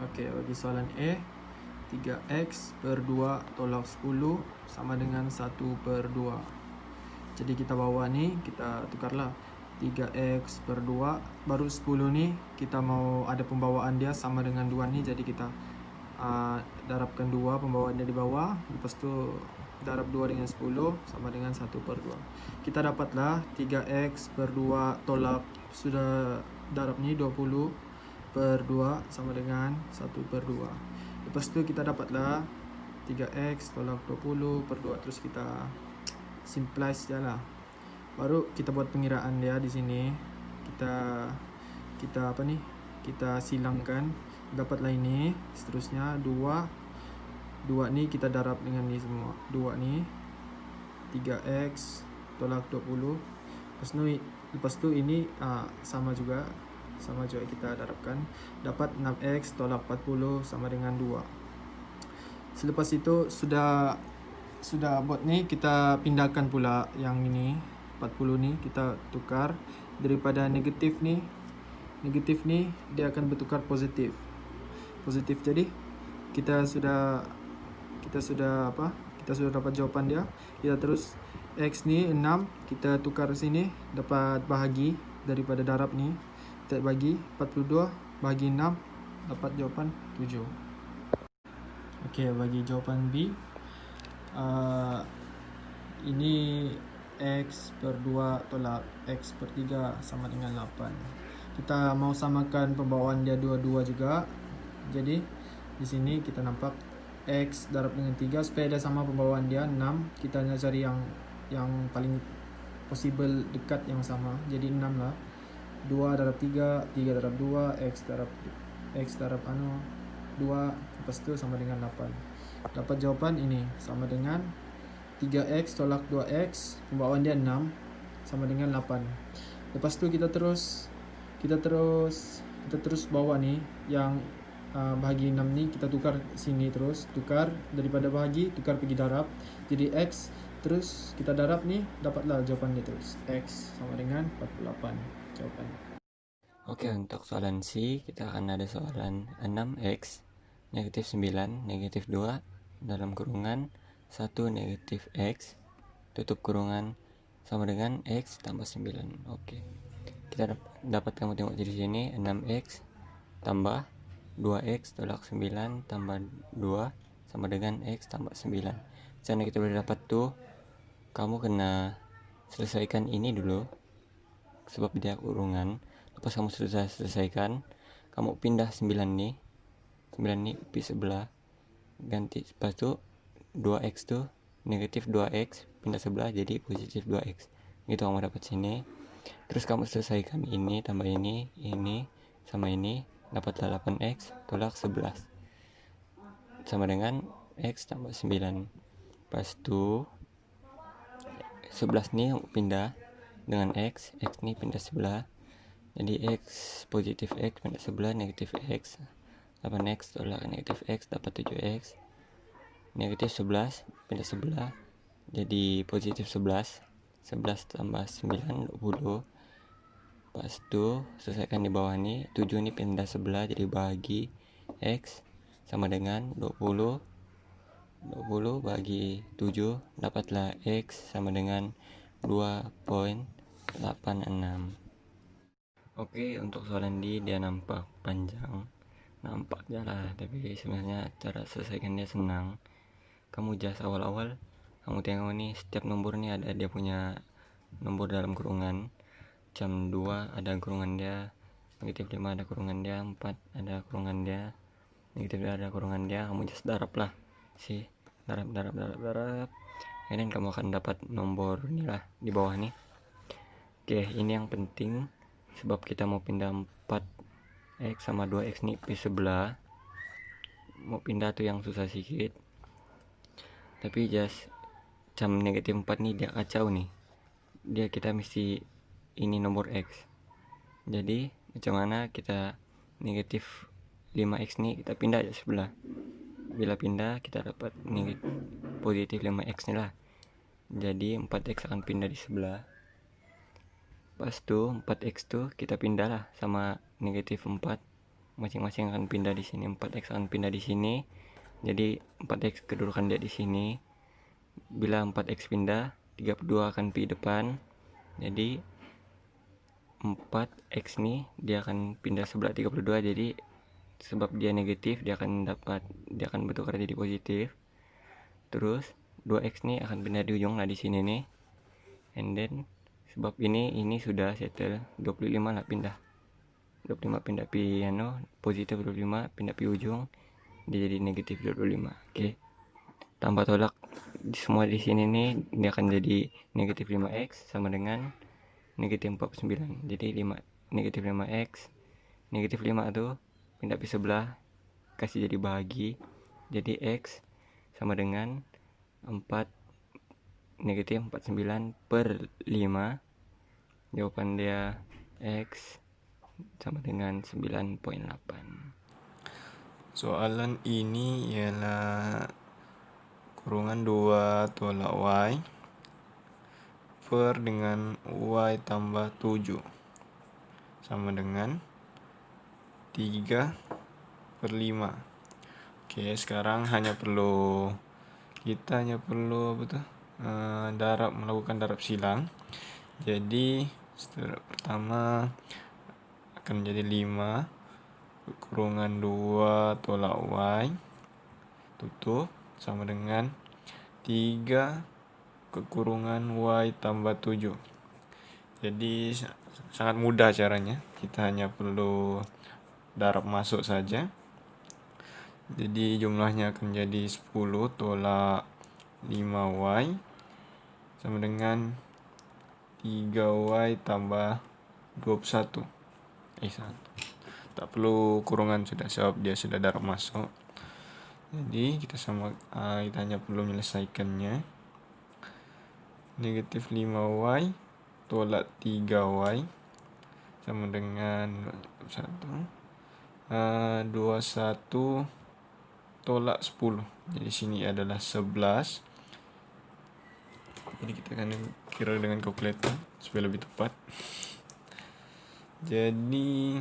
Oke, bagi soalan E, 3x per 2 tolak 10 sama dengan 1/2. Jadi kita bawa nih, kita tukarlah 3x per 2 baru 10 nih, kita mau ada pembawaan dia sama dengan 2 nih, jadi kita darabkan 2 pembawaan dia di bawah, lepas tu darab 2 dengan 10 sama dengan 1/2. Kita dapatlah 3x per 2 tolak, sudah darab ni 20 per 2 sama dengan 1/2. Lepas tu kita dapatlah 3x tolak 20 per 2, terus kita simplice je lah. Baru kita buat pengiraan dia di sini. Kita apa ni? Kita silangkan, dapatlah ini. Seterusnya 2 ni kita darab dengan ni semua. 2 ni 3x tolak 20. Lepas tu ini sama juga kita darabkan, dapat 6x tolak 40 sama dengan 2. Selepas itu sudah buat ni, kita pindahkan pula yang ini 40 ni, kita tukar daripada negatif ni dia akan bertukar positif. Jadi kita sudah dapat jawapan dia. Kita terus x ni 6, kita tukar sini, dapat bahagi daripada darab ni, kita bagi 42 bagi 6, dapat jawapan 7. Okey, bagi jawapan B, ini x per 2 tolak x per 3 sama dengan 8. Kita mau samakan pembawaan dia dua-dua juga. Jadi di sini kita nampak x darab dengan 3 supaya dia sama pembawaan dia 6. Kita nak cari yang paling possible dekat yang sama. Jadi 6 lah. 2 darab 3, 3 darab 2, x darab 2, lepas tu sama dengan 8. Dapat jawapan ini sama dengan 3x tolak 2x, pembawaan dia 6 sama dengan 8. Lepas tu kita terus bawa ni yang bahagi 6 ni, kita tukar sini, terus tukar daripada bahagi, tukar pergi darab. Jadi x, terus kita darab ni, dapatlah jawapan dia terus. X sama dengan 48 jawapan. Oke, untuk soalan C kita akan ada soalan 6x negatif 9 negatif 2 dalam kurungan 1 negatif x tutup kurungan sama dengan x tambah 9. Oke, kita dapat kamu tengok di sini 6x tambah 2x tolak 9 tambah 2 sama dengan x tambah 9. Sana kita boleh dapat tuh, kamu kena selesaikan ini dulu sebab dia kurungan. Lepas kamu selesaikan, kamu pindah 9 nih pi sebelah, ganti. Lepas tu 2x tuh negatif 2x pindah sebelah jadi positif 2x, gitu kamu dapat sini. Terus kamu selesaikan ini tambah ini sama ini, dapatlah 8x tolak 11 sama dengan x tambah 9. Lepas tu 11 nih pindah dengan x nih pindah sebelah, jadi x positif x pindah sebelah negatif x, 8x tolak negatif x dapat 7x, negatif 11 pindah sebelah jadi positif 11 tambah 9 20. Lepas tu selesaikan di bawah nih, 7 nih pindah sebelah jadi bahagi x sama dengan 20 bagi 7, dapatlah x sama dengan 2.86. Oke, untuk soalan D dia nampak panjang, nampak lah, tapi sebenarnya cara selesaikan dia senang. Kamu just awal-awal kamu tengok nih, setiap nomor nih ada dia punya nomor dalam kurungan. Jam 2 ada kurungan dia, negatif 5 ada kurungan dia, 4 ada kurungan dia, negatif 2 ada kurungan dia. Kamu just darab lah sih, darab, kemudian kamu akan dapat nomor inilah di bawah nih. Oke, ini yang penting sebab kita mau pindah 4x sama 2x nih pi sebelah. Mau pindah tuh yang susah sedikit, tapi just jam negatif 4 nih dia kacau nih, dia kita mesti ini nomor x. Jadi macam mana kita negatif 5x nih kita pindah aja sebelah. Bila pindah kita dapat positif 5x nih lah, jadi 4x akan pindah di sebelah. Pas tuh 4x tuh kita pindah lah sama negatif 4, masing-masing akan pindah di sini. 4x akan pindah di sini. Jadi 4x kedudukan dia di sini. Bila 4x pindah, 32 akan pergi depan. Jadi 4x nih dia akan pindah sebelah 32. Jadi sebab dia negatif, dia akan bertukar jadi positif. Terus 2x nih akan pindah di ujung lah di sini nih. And then sebab ini sudah settle, 25 lah pindah. 25 pindah pi positif 25 pindah pi ujung, dia jadi negatif 25. Oke. Tambah tolak semua di sini nih, dia akan jadi negatif 5x sama dengan negatif 49. Jadi negatif 5x, negatif 5 tuh pindah pi sebelah, kasih jadi bahagi. Jadi x sama dengan 4 negatif 49 per 5. Jawaban dia x sama dengan 9,8. Soalan ini ialah kurungan 2 tolak y per dengan y tambah 7 sama dengan 3 per 5. Oke, sekarang kita hanya perlu melakukan darab silang. Jadi step pertama akan menjadi 5 kurungan 2 tolak y tutup sama dengan 3 kurungan y tambah 7. Jadi sangat mudah caranya, kita hanya perlu darab masuk saja. Jadi jumlahnya akan jadi 10 tolak 5y sama dengan 3y tambah 21. Tak perlu kurungan sudah, sebab dia sudah darab masuk. Jadi kita hanya perlu menyelesaikannya. Negatif 5y tolak 3y sama dengan 21 tolak 10. Jadi sini adalah 11. Jadi kita akan kira dengan kalkulator supaya lebih tepat. Jadi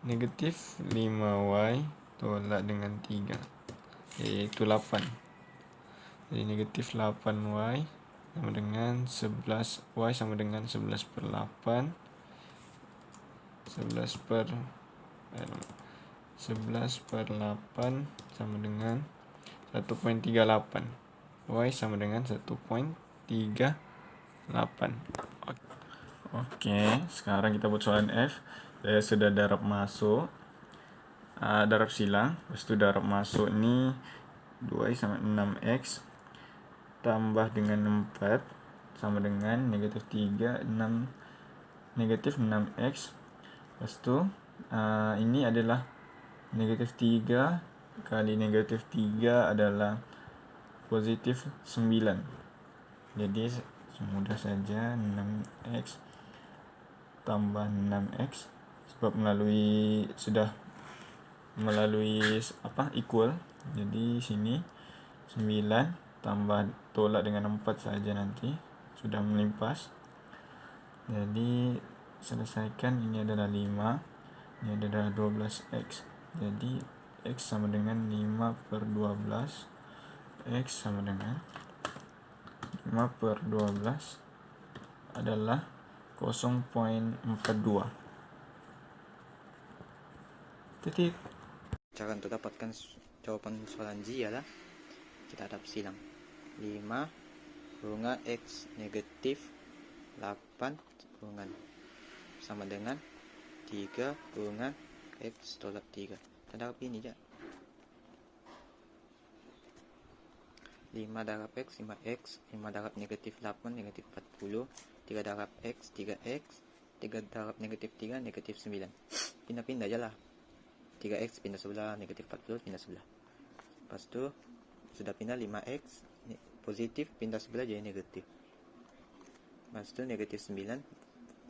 negatif 5y tolak dengan 3 yaitu 8. Jadi negatif 8y sama dengan 11y sama dengan 11 per 8 11 per 8 sama dengan 1.38. Y sama dengan 1.38. Oke, sekarang kita buat soalan F. Saya sudah darab masuk, darab silang. Lepas itu darab masuk ini 2y sama 6x tambah dengan 4 sama dengan negatif 3, 6 negatif 6x. Lepas itu ini adalah negatif 3 kali negatif 3 adalah positif 9. Jadi mudah saja 6x tambah 6x, sebab sudah melalui equal. Jadi sini 9 tambah tolak dengan 4 saja nanti sudah melimpas. Jadi selesaikan, ini adalah 5, ini adalah 12x. Jadi x sama dengan 5 per 12. X sama dengan 5 per 12 adalah 0.42. Titik. Cara untuk dapatkan jawaban soalan G adalah kita darab silang. 5 kurungan x negatif 8 kurungan sama dengan 3 kurungan x tolak 3. Kita darab ini aja. 5 darab x 5x, 5 darab negatif 8 negatif 40, 3 darab x 3x, 3 darab negatif 3 negatif 9. Pindah-pindah aja lah. 3x pindah sebelah, negatif 40 pindah sebelah. Lepas itu sudah pindah 5x positif pindah sebelah jadi negatif. Lepas itu negatif 9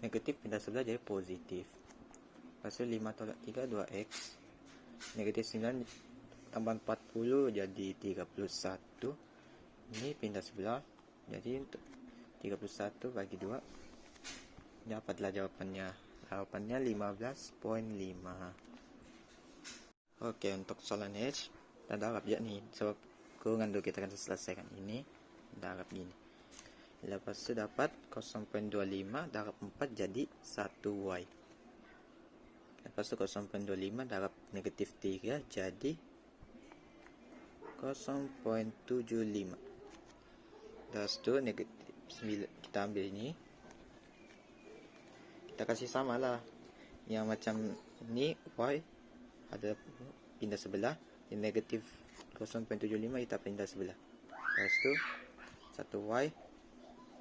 negatif pindah sebelah jadi positif. Lepas itu 5 tolak 3 2x, negatif 9 tambah 40 jadi 31. Ini pindah sebelah jadi 31 bagi 2 dapatlah jawabannya 15.5. Oke, untuk soalan H kita darab ya nih, sebab kurungan dulu kita akan selesaikan ini. Darab gini, lepas itu dapat 0.25 darab 4 jadi 1y. Lepas itu 0.25 darab negatif 3 jadi 0.75. Lepas itu negatif 9, kita ambil ini, kita kasih sama lah. Yang macam ini y ada pindah sebelah, yang negatif 0.75 kita pindah sebelah. Lepas itu 1y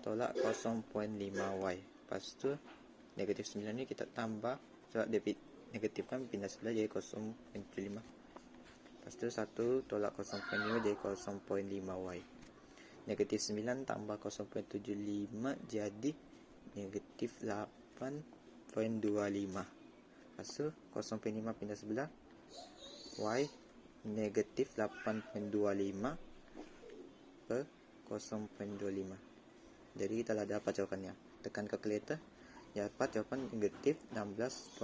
tolak 0.5y. Lepas itu negatif 9 ini kita tambah, sebab dia negatif kan pindah sebelah jadi 0.75. Lepas itu 1 tolak 0.5 jadi 0.5y. Negatif 9 tambah 0.75 jadi negatif 8.25. Lepas itu 0.5 pindah sebelah, y negatif 8.25 per 0.25. Jadi kita dah dapat jawapannya. Tekan kalkulator, dapat jawapan negatif 16.5.